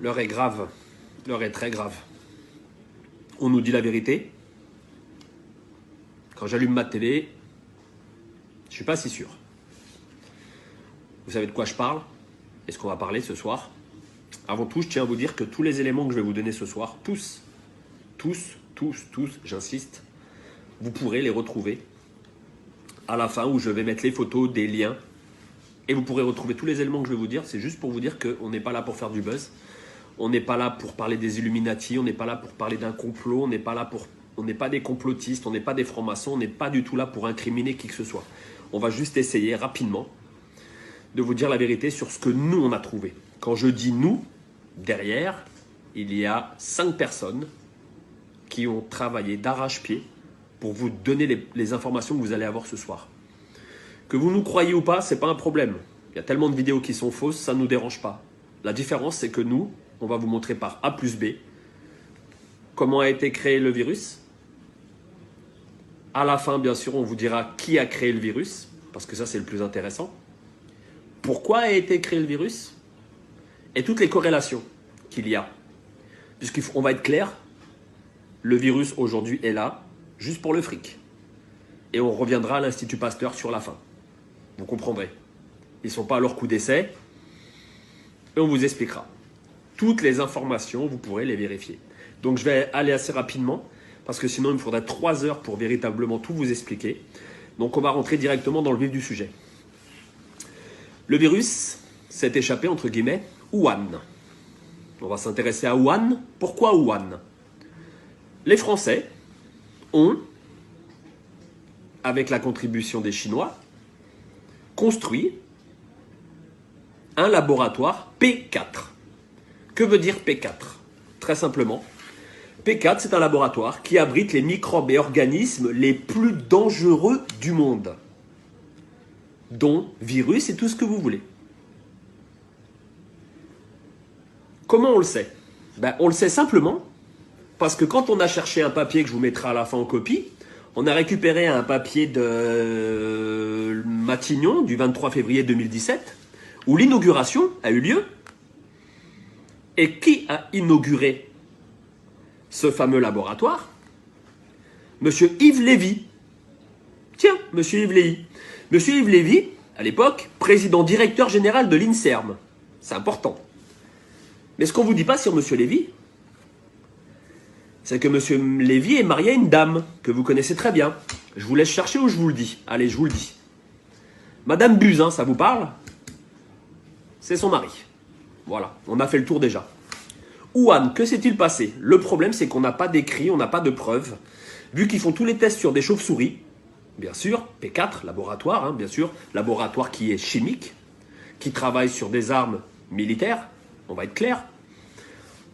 L'heure est grave. L'heure est très grave. On nous dit la vérité. Quand j'allume ma télé, je ne suis pas si sûr. Vous savez de quoi je parle? Est-ce qu'on va parler ce soir? Avant tout, je tiens à vous dire que tous les éléments que je vais vous donner ce soir, tous, j'insiste, vous pourrez les retrouver à la fin où je vais mettre les photos, des liens. Et vous pourrez retrouver tous les éléments que je vais vous dire. C'est juste pour vous dire qu'on n'est pas là pour faire du buzz. On n'est pas là pour parler des Illuminati. On n'est pas là pour parler d'un complot. On n'est pas des complotistes. On n'est pas des francs-maçons. On n'est pas du tout là pour incriminer qui que ce soit. On va juste essayer rapidement de vous dire la vérité sur ce que nous, on a trouvé. Quand je dis nous, derrière, il y a 5 personnes qui ont travaillé d'arrache-pied pour vous donner les informations que vous allez avoir ce soir. Que vous nous croyez ou pas, ce n'est pas un problème. Il y a tellement de vidéos qui sont fausses, ça ne nous dérange pas. La différence, c'est que nous, on va vous montrer par A plus B comment a été créé le virus. À la fin, bien sûr, on vous dira qui a créé le virus, parce que ça, c'est le plus intéressant. Pourquoi a été créé le virus et toutes les corrélations qu'il y a. Puisqu'on va être clair, le virus aujourd'hui est là, juste pour le fric. Et on reviendra à l'Institut Pasteur sur la fin. Vous comprendrez. Ils ne sont pas à leur coup d'essai. Et on vous expliquera. Toutes les informations, vous pourrez les vérifier. Donc je vais aller assez rapidement, parce que sinon il me faudrait 3 heures pour véritablement tout vous expliquer. Donc on va rentrer directement dans le vif du sujet. Le virus s'est échappé, entre guillemets, Wuhan. On va s'intéresser à Wuhan. Pourquoi Wuhan? Les Français ont, avec la contribution des Chinois, construit un laboratoire P4. Que veut dire P4? Très simplement, P4, c'est un laboratoire qui abrite les microbes et organismes les plus dangereux du monde, dont virus et tout ce que vous voulez. Comment on le sait? On le sait simplement parce que quand on a cherché un papier que je vous mettrai à la fin en copie, on a récupéré un papier de Matignon du 23 février 2017 où l'inauguration a eu lieu. Et qui a inauguré ce fameux laboratoire? Monsieur Yves Lévy. Tiens, monsieur Yves Lévy. Monsieur Yves Lévy, à l'époque, président directeur général de l'INSERM. C'est important. Mais ce qu'on ne vous dit pas sur monsieur Lévy, c'est que monsieur Lévy est marié à une dame que vous connaissez très bien. Je vous laisse chercher ou je vous le dis. Allez, je vous le dis. Madame Buzyn, ça vous parle? C'est son mari. Voilà, on a fait le tour déjà. Wuhan, que s'est-il passé? Le problème, c'est qu'on n'a pas d'écrit, on n'a pas de preuves. Vu qu'ils font tous les tests sur des chauves-souris, bien sûr, P4, laboratoire, hein, bien sûr, laboratoire qui est chimique, qui travaille sur des armes militaires, on va être clair.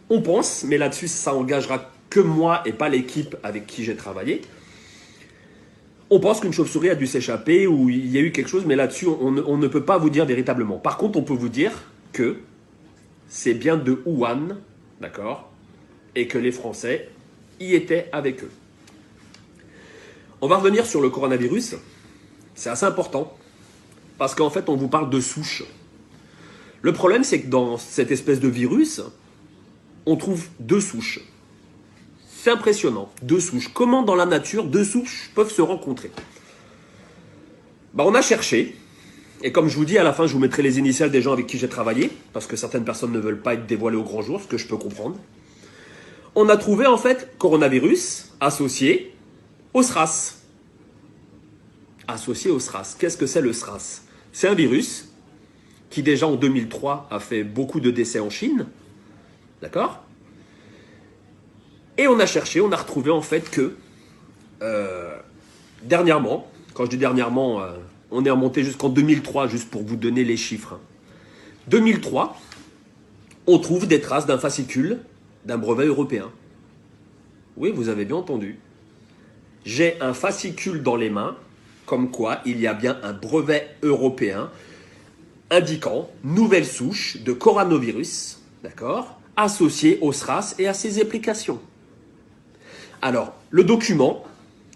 On pense, mais là-dessus, ça engagera que moi et pas l'équipe avec qui j'ai travaillé. On pense qu'une chauve-souris a dû s'échapper ou il y a eu quelque chose, mais là-dessus, on ne peut pas vous dire véritablement. Par contre, on peut vous dire que c'est bien de Wuhan, d'accord, et que les Français y étaient avec eux. On va revenir sur le coronavirus. C'est assez important, parce qu'en fait, on vous parle de souches. Le problème, c'est que dans cette espèce de virus, on trouve 2 souches. C'est impressionnant, 2 souches. Comment dans la nature 2 souches peuvent se rencontrer? On a cherché, et comme je vous dis, à la fin, je vous mettrai les initiales des gens avec qui j'ai travaillé, parce que certaines personnes ne veulent pas être dévoilées au grand jour, ce que je peux comprendre. On a trouvé en fait coronavirus associé au SRAS. Associé au SRAS. Qu'est-ce que c'est le SRAS? C'est un virus qui déjà en 2003 a fait beaucoup de décès en Chine. D'accord? Et on a cherché, on a retrouvé en fait que dernièrement, quand je dis dernièrement, on est remonté jusqu'en 2003, juste pour vous donner les chiffres. 2003, on trouve des traces d'un fascicule d'un brevet européen. Oui, vous avez bien entendu. J'ai un fascicule dans les mains, comme quoi il y a bien un brevet européen indiquant nouvelle souche de coronavirus, d'accord, associée au SRAS et à ses applications. Alors, le document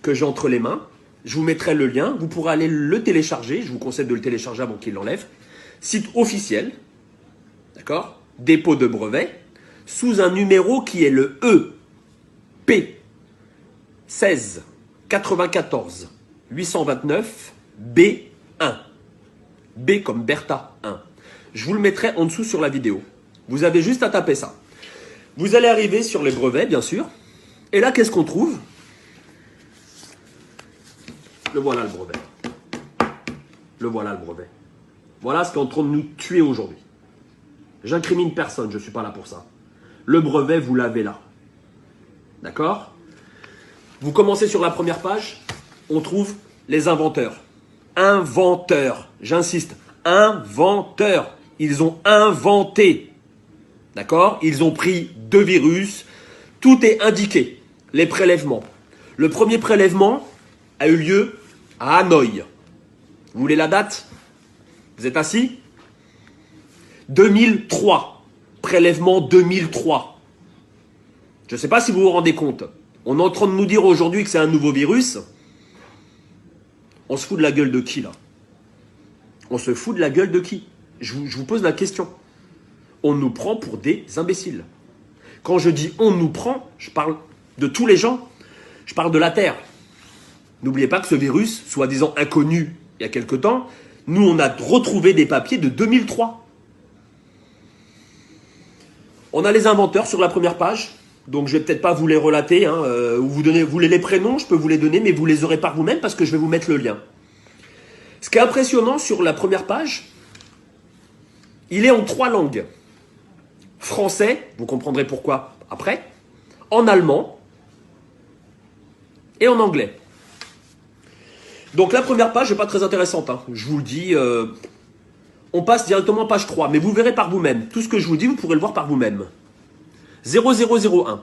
que j'ai entre les mains, je vous mettrai le lien, vous pourrez aller le télécharger, je vous conseille de le télécharger avant qu'il l'enlève. Site officiel, d'accord, dépôt de brevet. sous un numéro qui est le EP 16 94 829 B1. B comme Bertha 1. Je vous le mettrai en dessous sur la vidéo. Vous avez juste à taper ça. Vous allez arriver sur les brevets, bien sûr. Et là, qu'est-ce qu'on trouve? Le voilà, le brevet. Le voilà, le brevet. Voilà ce qui est en train de nous tuer aujourd'hui. J'incrimine personne, je ne suis pas là pour ça. Le brevet, vous l'avez là. D'accord? Vous commencez sur la première page, on trouve les inventeurs. Inventeurs, j'insiste, inventeurs. Ils ont inventé. D'accord? Ils ont pris 2 virus. Tout est indiqué. Les prélèvements. Le premier prélèvement a eu lieu à Hanoï. Vous voulez la date? Vous êtes assis? 2003. Prélèvement 2003. Je ne sais pas si vous vous rendez compte. On est en train de nous dire aujourd'hui que c'est un nouveau virus. On se fout de la gueule de qui là? On se fout de la gueule de qui? Je vous pose la question. On nous prend pour des imbéciles. Quand je dis on nous prend, je parle de tous les gens. Je parle de la Terre. N'oubliez pas que ce virus, soi-disant inconnu il y a quelque temps, nous on a retrouvé des papiers de 2003. On a les inventeurs sur la première page. Donc je vais peut-être pas vous les relater, hein, ou vous voulez les prénoms, je peux vous les donner, mais vous les aurez par vous-même parce que je vais vous mettre le lien. Ce qui est impressionnant sur la première page, il est en 3 langues. Français, vous comprendrez pourquoi après, en allemand et en anglais. Donc la première page n'est pas très intéressante, hein. Je vous le dis, on passe directement à page 3, mais vous verrez par vous-même. Tout ce que je vous dis, vous pourrez le voir par vous-même. 0001.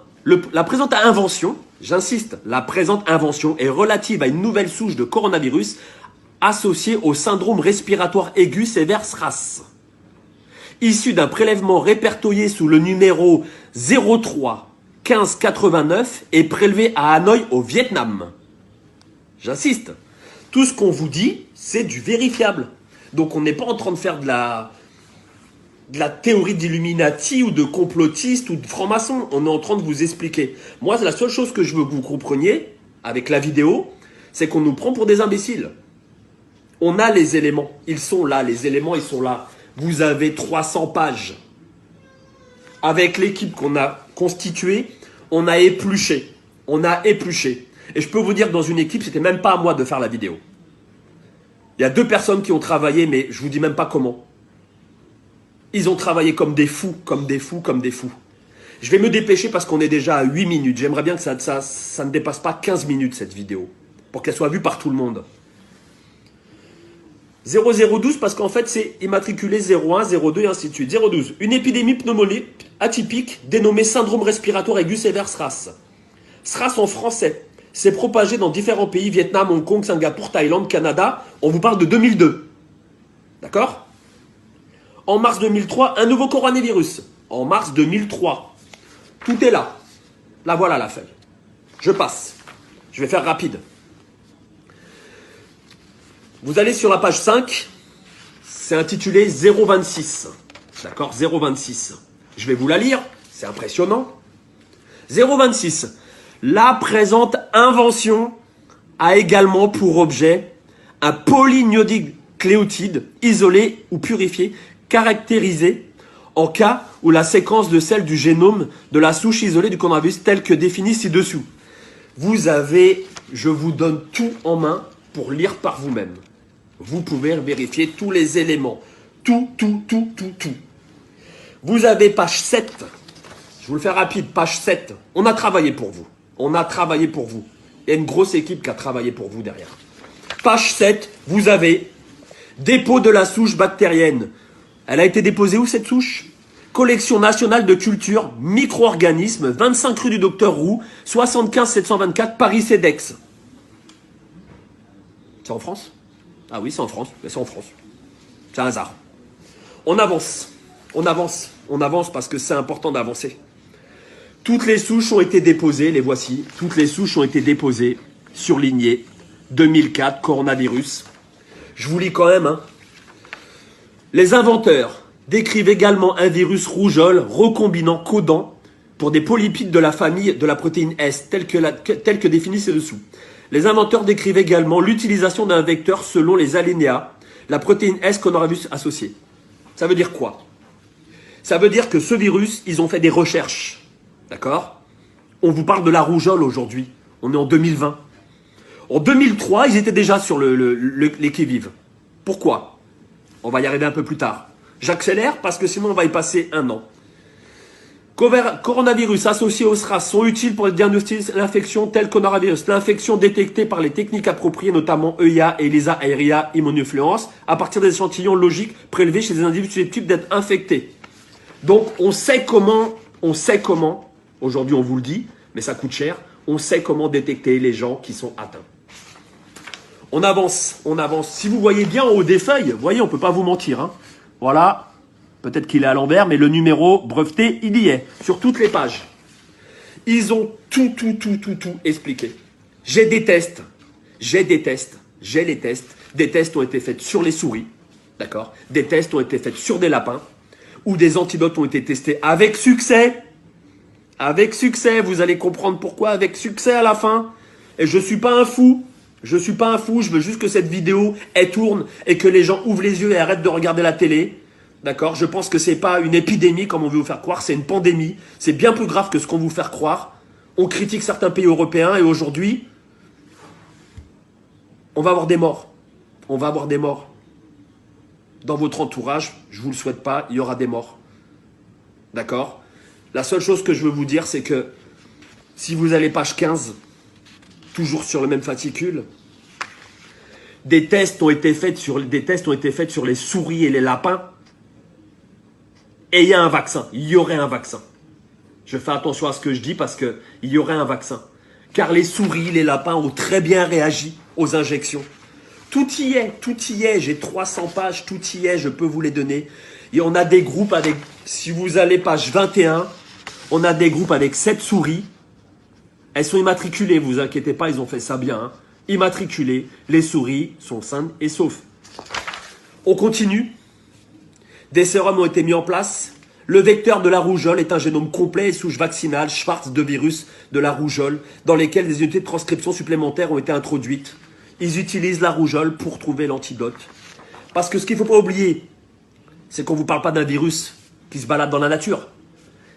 La présente invention, j'insiste, la présente invention est relative à une nouvelle souche de coronavirus associée au syndrome respiratoire aigu sévère SRAS. Issue d'un prélèvement répertorié sous le numéro 03 15 89 et prélevé à Hanoï au Vietnam. J'insiste, tout ce qu'on vous dit, c'est du vérifiable. Donc on n'est pas en train de faire de la théorie d'Illuminati ou de complotiste ou de franc-maçon. On est en train de vous expliquer. Moi, la seule chose que je veux que vous compreniez avec la vidéo, c'est qu'on nous prend pour des imbéciles. On a les éléments. Ils sont là. Les éléments, ils sont là. Vous avez 300 pages. Avec l'équipe qu'on a constituée, on a épluché. On a épluché. Et je peux vous dire que dans une équipe, c'était même pas à moi de faire la vidéo. Il y a 2 personnes qui ont travaillé, mais je vous dis même pas comment. Ils ont travaillé comme des fous, comme des fous, comme des fous. Je vais me dépêcher parce qu'on est déjà à 8 minutes. J'aimerais bien que ça ne dépasse pas 15 minutes cette vidéo. Pour qu'elle soit vue par tout le monde. 0012 parce qu'en fait c'est immatriculé 01, 02 et ainsi de suite. 012. Une épidémie pneumonique atypique dénommée syndrome respiratoire aigu sévère SRAS. SRAS en français. C'est propagé dans différents pays, Vietnam, Hong Kong, Singapour, Thaïlande, Canada. On vous parle de 2002. D'accord ? En mars 2003, un nouveau coronavirus. En mars 2003. Tout est là. Là, voilà la feuille. Je passe. Je vais faire rapide. Vous allez sur la page 5. C'est intitulé 026. D'accord ? 026. Je vais vous la lire. C'est impressionnant. 026. La présente invention a également pour objet un polynucléotide isolé ou purifié caractérisé en cas où la séquence de celle du génome de la souche isolée du coronavirus telle que définie ci-dessous. Vous avez, je vous donne tout en main pour lire par vous-même. Vous pouvez vérifier tous les éléments. Tout. Vous avez page 7. Je vous le fais rapide, page 7. On a travaillé pour vous. On a travaillé pour vous. Il y a une grosse équipe qui a travaillé pour vous derrière. Page 7, vous avez dépôt de la souche bactérienne. Elle a été déposée où cette souche? Collection nationale de culture, micro-organismes, 25 rue du Docteur Roux, 75 724 Paris-Cedex. C'est en France? Ah oui, c'est en France. Mais c'est en France. C'est un hasard. On avance. On avance. On avance parce que c'est important d'avancer. Toutes les souches ont été déposées, les voici. Toutes les souches ont été déposées, surlignées. 2004, coronavirus. Je vous lis quand même, hein. Les inventeurs décrivent également un virus rougeole recombinant codant pour des polypides de la famille de la protéine S, telle que définie ci-dessous. Les inventeurs décrivent également l'utilisation d'un vecteur selon les alinéas, la protéine S coronavirus associée. Ça veut dire quoi? Ça veut dire que ce virus, ils ont fait des recherches. D'accord? On vous parle de la rougeole aujourd'hui. On est en 2020. En 2003, ils étaient déjà sur les qui-vive. Pourquoi? On va y arriver un peu plus tard. J'accélère parce que sinon on va y passer un an. Coronavirus associés au SRAS sont utiles pour diagnostiquer l'infection telle coronavirus. L'infection détectée par les techniques appropriées, notamment EIA, ELISA, aérea, immunofluence, à partir des échantillons logiques prélevés chez des individus susceptibles d'être infectés. Donc on sait comment, aujourd'hui on vous le dit, mais ça coûte cher, on sait comment détecter les gens qui sont atteints. On avance, on avance. Si vous voyez bien en haut des feuilles, vous voyez, on ne peut pas vous mentir. Hein. Voilà. Peut-être qu'il est à l'envers, mais le numéro breveté, il y est, sur toutes les pages. Ils ont tout expliqué. J'ai les tests. Des tests ont été faits sur les souris, d'accord? Des tests ont été faits sur des lapins, où des antidotes ont été testés avec succès. Avec succès, vous allez comprendre pourquoi, avec succès à la fin. Et je ne suis pas un fou. Je veux juste que cette vidéo, elle tourne et que les gens ouvrent les yeux et arrêtent de regarder la télé. D'accord? Je pense que ce n'est pas une épidémie comme on veut vous faire croire, c'est une pandémie. C'est bien plus grave que ce qu'on veut vous faire croire. On critique certains pays européens et aujourd'hui, on va avoir des morts. On va avoir des morts. Dans votre entourage, je ne vous le souhaite pas, il y aura des morts. D'accord? La seule chose que je veux vous dire, c'est que si vous allez page 15, toujours sur le même fascicule, des tests ont été faits sur les souris et les lapins. Et il y a un vaccin, il y aurait un vaccin. Je fais attention à ce que je dis parce qu'il y aurait un vaccin. Car les souris, les lapins ont très bien réagi aux injections. Tout y est, j'ai 300 pages, tout y est, je peux vous les donner. Et on a des groupes avec, si vous allez page 21, on a des groupes avec 7 souris. Elles sont immatriculées, vous inquiétez pas, ils ont fait ça bien. Hein. Immatriculées, les souris sont saines et saufs. On continue. Des sérums ont été mis en place. Le vecteur de la rougeole est un génome complet et souche vaccinale Schwartz de virus de la rougeole dans lesquels des unités de transcription supplémentaires ont été introduites. Ils utilisent la rougeole pour trouver l'antidote. Parce que ce qu'il ne faut pas oublier, c'est qu'on ne vous parle pas d'un virus qui se balade dans la nature.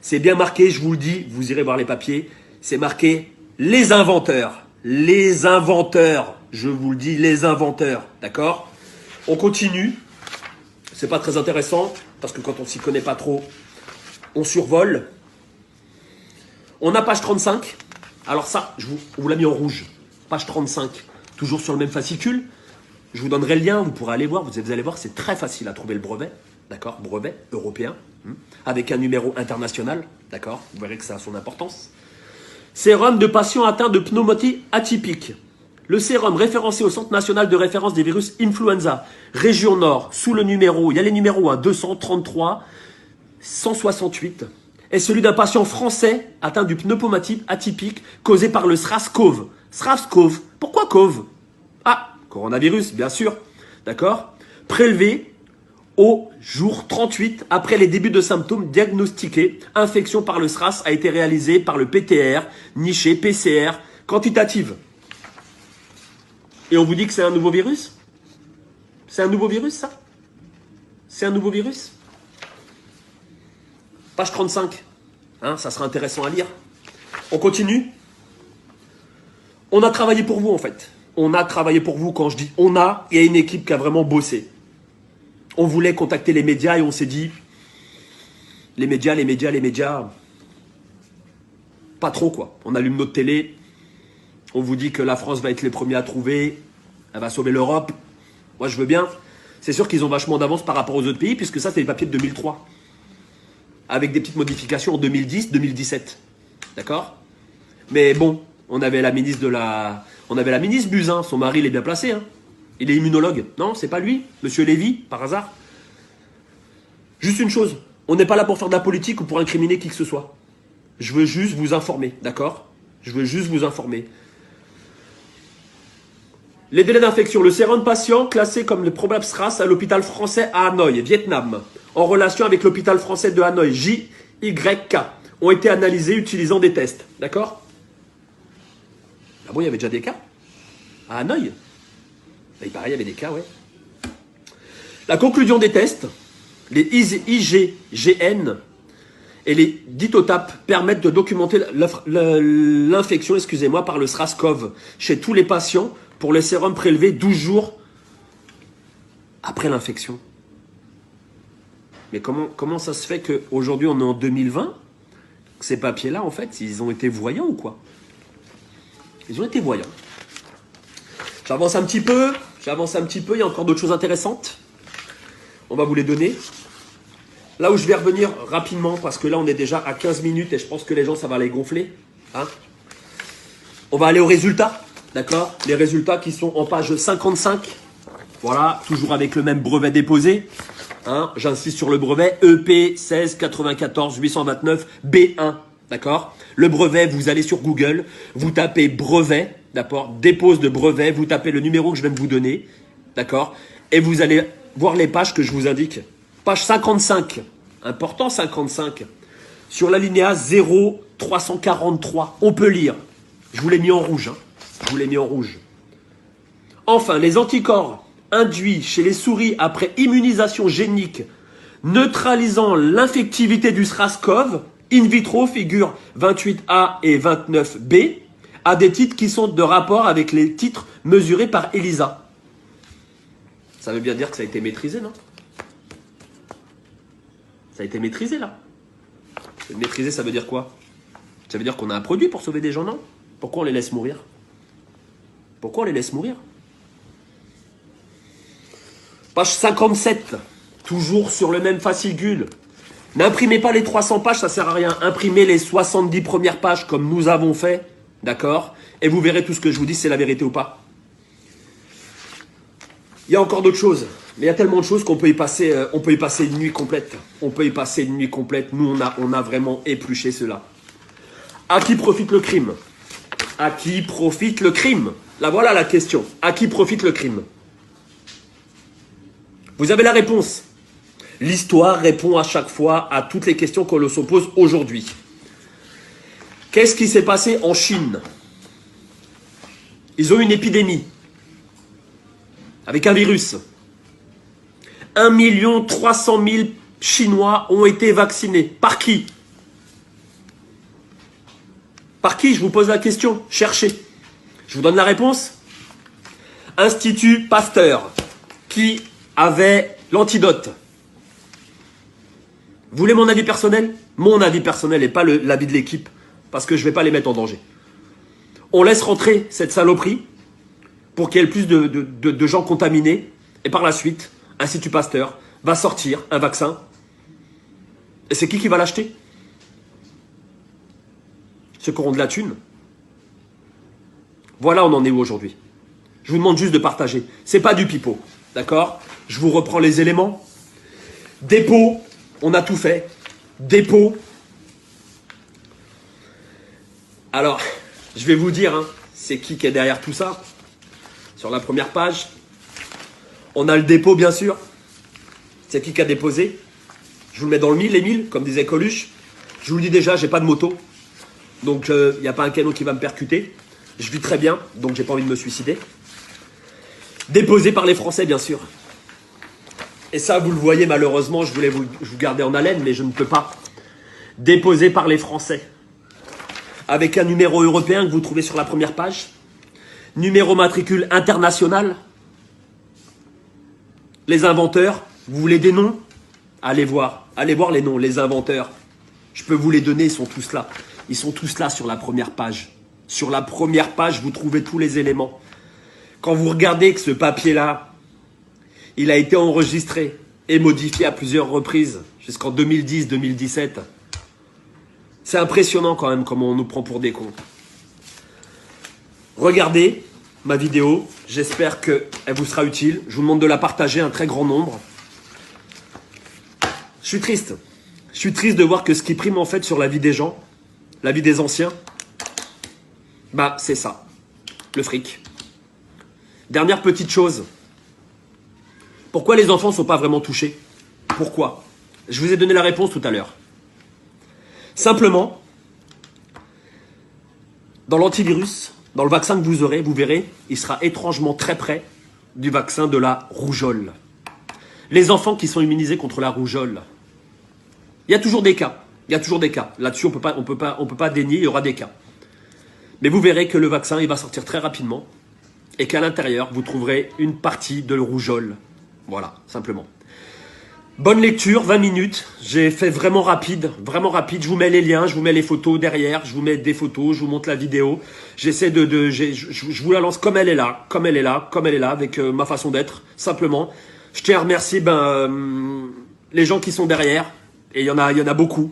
C'est bien marqué, je vous le dis, vous irez voir les papiers, c'est marqué les inventeurs. Les inventeurs, je vous le dis, les inventeurs. D'accord? On continue. C'est pas très intéressant, parce que quand on s'y connaît pas trop, on survole. On a page 35. Alors ça, on vous l'a mis en rouge. Page 35, toujours sur le même fascicule. Je vous donnerai le lien, vous pourrez aller voir. Vous allez voir, c'est très facile à trouver le brevet. D'accord? Brevet européen. Avec un numéro international. D'accord? Vous verrez que ça a son importance. Sérum de patients atteints de pneumonie atypique. Le sérum référencé au Centre national de référence des virus influenza, région Nord, sous le numéro, il y a les numéros 233, 168, est celui d'un patient français atteint du pneumonie atypique causé par le SRAS-CoV. SRAS-CoV, pourquoi CoV? Ah, coronavirus, bien sûr, d'accord? Prélevé au jour 38, après les débuts de symptômes diagnostiqués, infection par le SRAS a été réalisée par le PTR, niché PCR, quantitative. Et on vous dit que c'est un nouveau virus? C'est un nouveau virus, ça? C'est un nouveau virus? Page 35. Hein, ça sera intéressant à lire. On continue. On a travaillé pour vous, en fait. On a travaillé pour vous. Quand je dis on a, il y a une équipe qui a vraiment bossé. On voulait contacter les médias et on s'est dit, les médias, pas trop, quoi. On allume notre télé. On vous dit que la France va être les premiers à trouver, elle va sauver l'Europe. Moi, je veux bien. C'est sûr qu'ils ont vachement d'avance par rapport aux autres pays, puisque ça, c'est les papiers de 2003. Avec des petites modifications en 2010, 2017. D'accord? Mais bon, on avait la ministre Buzyn, son mari, il est bien placé. Hein. Il est immunologue. Non, c'est pas lui, Monsieur Lévy, par hasard. Juste une chose, on n'est pas là pour faire de la politique ou pour incriminer qui que ce soit. Je veux juste vous informer, d'accord? Je veux juste vous informer. Les délais d'infection. Le sérum patient classé comme le probable SRAS à l'hôpital français à Hanoï, Vietnam, en relation avec l'hôpital français de Hanoï, JYK, ont été analysés utilisant des tests. D'accord? Ah bon, il y avait déjà des cas? À Hanoï? Il paraît, il y avait des cas, ouais. La conclusion des tests, les IgGN et les ditotapes permettent de documenter l'infection, excusez-moi, par le SRAS-CoV chez tous les patients pour le sérum prélevé 12 jours après l'infection. Mais comment ça se fait qu'aujourd'hui, on est en 2020, que ces papiers-là, en fait, ils ont été voyants ou quoi? Ils ont été voyants. J'avance un petit peu, il y a encore d'autres choses intéressantes. On va vous les donner. Là où je vais revenir rapidement, parce que là, on est déjà à 15 minutes et je pense que les gens, ça va les gonfler. Hein, on va aller aux résultats, d'accord? Les résultats qui sont en page 55. Voilà, toujours avec le même brevet déposé. Hein, j'insiste sur le brevet EP 16 94 829 B1. D'accord? Le brevet, vous allez sur Google, vous tapez brevet, d'accord? Dépose de brevet, vous tapez le numéro que je viens de vous donner, d'accord? Et vous allez voir les pages que je vous indique. Page 55, important 55, sur l'alinéa 0343, on peut lire. Je vous l'ai mis en rouge, hein. Je vous l'ai mis en rouge. Enfin, les anticorps induits chez les souris après immunisation génique neutralisant l'infectivité du SRAS-CoV in vitro figure 28A et 29B à des titres qui sont de rapport avec les titres mesurés par ELISA. Ça veut bien dire que ça a été maîtrisé, non? Ça a été maîtrisé, là. Maîtrisé, ça veut dire quoi? Ça veut dire qu'on a un produit pour sauver des gens, non? Pourquoi on les laisse mourir? Pourquoi on les laisse mourir? Page 57, toujours sur le même fascicule. N'imprimez pas les 300 pages, ça sert à rien. Imprimez les 70 premières pages comme nous avons fait, d'accord? Et vous verrez tout ce que je vous dis, c'est la vérité ou pas. Il y a encore d'autres choses, mais il y a tellement de choses qu'on peut y passer, une nuit complète. On peut y passer une nuit complète. Nous, on a vraiment épluché cela. À qui profite le crime? À qui profite le crime? Là, voilà la question. À qui profite le crime? Vous avez la réponse. L'histoire répond à chaque fois à toutes les questions qu'on se pose aujourd'hui. Qu'est-ce qui s'est passé en Chine? Ils ont eu une épidémie avec un virus. 1 300 000 Chinois ont été vaccinés. Par qui? Par qui? Je vous pose la question. Cherchez. Je vous donne la réponse. Institut Pasteur, qui avait l'antidote. Vous voulez mon avis personnel? Mon avis personnel et pas l'avis de l'équipe, parce que je ne vais pas les mettre en danger. On laisse rentrer cette saloperie pour qu'il y ait le plus de gens contaminés, et par la suite, Institut Pasteur va sortir un vaccin. Et c'est qui va l'acheter? Ceux qui auront de la thune. Voilà, on en est où aujourd'hui? Je vous demande juste de partager. C'est pas du pipeau, d'accord? Je vous reprends les éléments. Dépôt, on a tout fait. Dépôt. Alors, je vais vous dire, hein, c'est qui est derrière tout ça. Sur la première page, on a le dépôt, bien sûr. C'est qui a déposé. Je vous le mets dans le mille, les 1000, comme disait Coluche. Je vous le dis déjà, j'ai pas de moto. Donc, il n'y a pas un canon qui va me percuter. Je vis très bien, donc j'ai pas envie de me suicider. Déposé par les Français, bien sûr. Et ça, vous le voyez, malheureusement, je voulais vous garder en haleine, mais je ne peux pas. Déposé par les Français. Avec un numéro européen que vous trouvez sur la première page. Numéro matricule international. Les inventeurs, vous voulez des noms? Allez voir les noms, les inventeurs. Je peux vous les donner, ils sont tous là. Ils sont tous là sur la première page. Sur la première page, vous trouvez tous les éléments. Quand vous regardez que ce papier-là, il a été enregistré et modifié à plusieurs reprises, jusqu'en 2010-2017. C'est impressionnant quand même comment on nous prend pour des cons. Regardez ma vidéo, j'espère qu'elle vous sera utile. Je vous demande de la partager un très grand nombre. Je suis triste. Je suis triste de voir que ce qui prime en fait sur la vie des gens, la vie des anciens, bah c'est ça, le fric. Dernière petite chose. Pourquoi les enfants ne sont pas vraiment touchés? Pourquoi? Je vous ai donné la réponse tout à l'heure. Simplement, dans l'antivirus, dans le vaccin que vous aurez, vous verrez, il sera étrangement très près du vaccin de la rougeole. Les enfants qui sont immunisés contre la rougeole, il y a toujours des cas. Il y a toujours des cas. Là-dessus, on peut pas dénier, il y aura des cas. Mais vous verrez que le vaccin, il va sortir très rapidement et qu'à l'intérieur, vous trouverez une partie de rougeole. Voilà, simplement. Bonne lecture, 20 minutes. J'ai fait vraiment rapide, vraiment rapide. Je vous mets les liens, je vous mets les photos derrière, je vous mets des photos, je vous montre la vidéo. J'essaie je vous la lance comme elle est là, comme elle est là, comme elle est là, avec ma façon d'être, simplement. Je tiens à remercier les gens qui sont derrière, et il y en a beaucoup.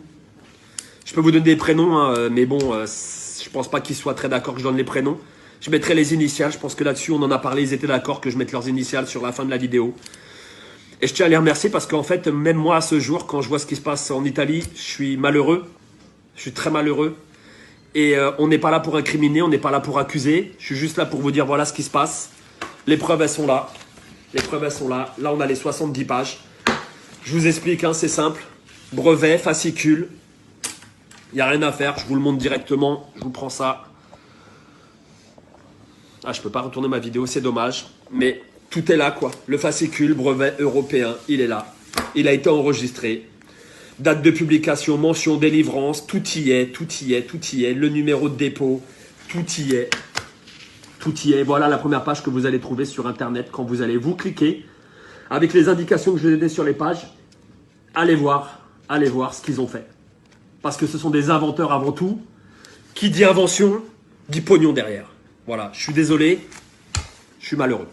Je peux vous donner des prénoms, hein, mais bon, je pense pas qu'ils soient très d'accord que je donne les prénoms. Je mettrai les initiales, je pense que là-dessus, on en a parlé, ils étaient d'accord que je mette leurs initiales sur la fin de la vidéo. Et je tiens à les remercier parce qu'en fait, même moi, à ce jour, quand je vois ce qui se passe en Italie, je suis malheureux. Je suis très malheureux. Et on n'est pas là pour incriminer, on n'est pas là pour accuser. Je suis juste là pour vous dire, voilà ce qui se passe. Les preuves, elles sont là. Les preuves, elles sont là. Là, on a les 70 pages. Je vous explique, hein, c'est simple. Brevet, fascicule. Il n'y a rien à faire. Je vous le montre directement. Je vous prends ça. Ah, je ne peux pas retourner ma vidéo, c'est dommage. Mais tout est là, quoi. Le fascicule, brevet européen, il est là. Il a été enregistré. Date de publication, mention, délivrance, tout y est, tout y est, tout y est. Le numéro de dépôt, tout y est. Tout y est. Voilà la première page que vous allez trouver sur Internet quand vous allez vous cliquer. Avec les indications que je vous ai données sur les pages, allez voir ce qu'ils ont fait. Parce que ce sont des inventeurs avant tout. Qui dit invention, dit pognon derrière. Voilà, je suis désolé, je suis malheureux.